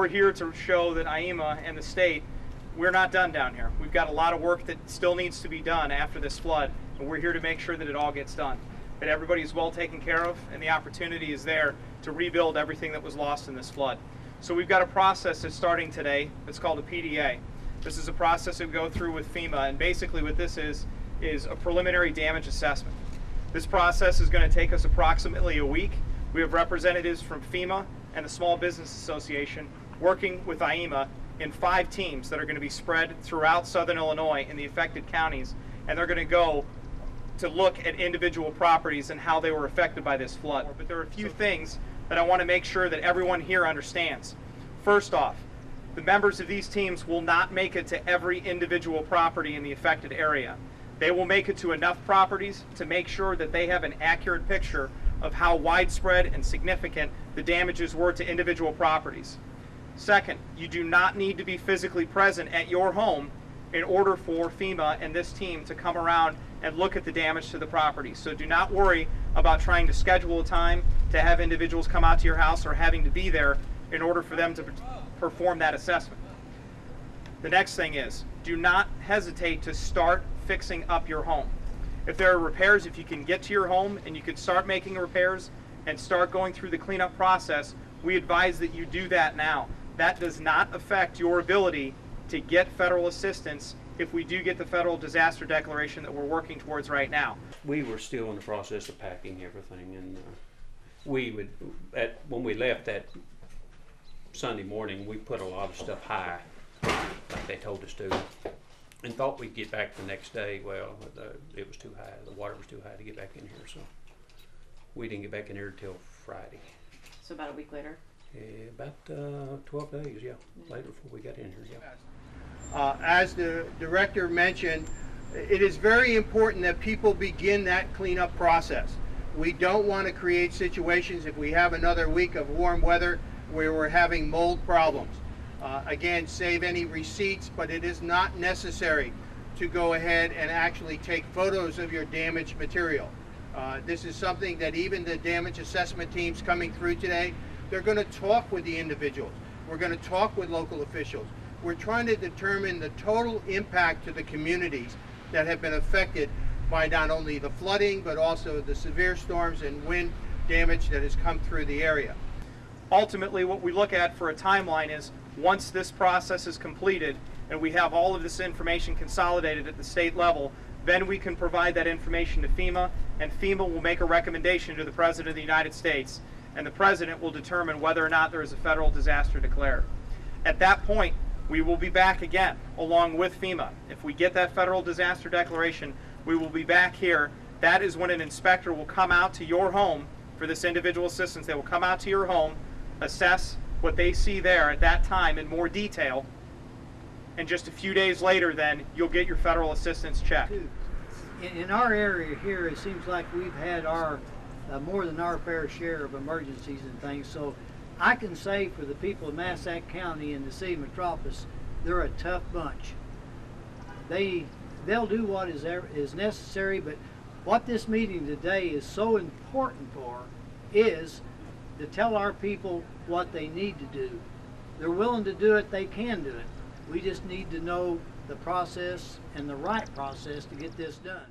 we're here to show that IEMA and the state, we're not done down here. We've got a lot of work that still needs to be done after this flood, and we're here to make sure that it all gets done, that everybody is well taken care of, and the opportunity is there to rebuild everything that was lost in this flood. So we've got a process that's starting today. It's called a PDA. This is a process that we go through with FEMA, and basically what this is a preliminary damage assessment. This process is going to take us approximately a week. We have representatives from FEMA and the Small Business Association working with IEMA in 5 teams that are going to be spread throughout Southern Illinois in the affected counties, and they're going to go to look at individual properties and how they were affected by this flood. But there are a few things that I want to make sure that everyone here understands. First off, the members of these teams will not make it to every individual property in the affected area. They will make it to enough properties to make sure that they have an accurate picture of how widespread and significant the damages were to individual properties. Second, you do not need to be physically present at your home in order for FEMA and this team to come around and look at the damage to the property. So do not worry about trying to schedule a time to have individuals come out to your house or having to be there in order for them to perform that assessment. The next thing is, do not hesitate to start fixing up your home. If there are repairs, if you can get to your home and you can start making repairs and start going through the cleanup process, we advise that you do that now. That does not affect your ability to get federal assistance if we do get the federal disaster declaration that we're working towards right now. We were still in the process of packing everything, and when we left that Sunday morning, we put a lot of stuff high, like they told us to, and thought we'd get back the next day. Well, it was too high. The water was too high to get back in here, so we didn't get back in here until Friday. So about a week later? About 12 days, yeah, later before we got in here, yeah. As the director mentioned, it is very important that people begin that cleanup process. We don't want to create situations, if we have another week of warm weather, where we're having mold problems. Again, save any receipts, but it is not necessary to go ahead and actually take photos of your damaged material. This is something that even the damage assessment teams coming through today, they're going to talk with the individuals. We're going to talk with local officials. We're trying to determine the total impact to the communities that have been affected by not only the flooding, but also the severe storms and wind damage that has come through the area. Ultimately, what we look at for a timeline is once this process is completed and we have all of this information consolidated at the state level, then we can provide that information to FEMA, and FEMA will make a recommendation to the President of the United States, and the President will determine whether or not there is a federal disaster declared. At that point, we will be back again along with FEMA. If we get that federal disaster declaration, we will be back here. That is when an inspector will come out to your home for this individual assistance. They will come out to your home, assess what they see there at that time in more detail, and just a few days later then you'll get your federal assistance check. In our area here, it seems like we've had our more than our fair share of emergencies and things, so I can say for the people of Massac County and the city of Metropolis, they're a tough bunch. They'll do what is necessary, but what this meeting today is so important for is to tell our people what they need to do. They're willing to do it, they can do it. We just need to know the process and the right process to get this done.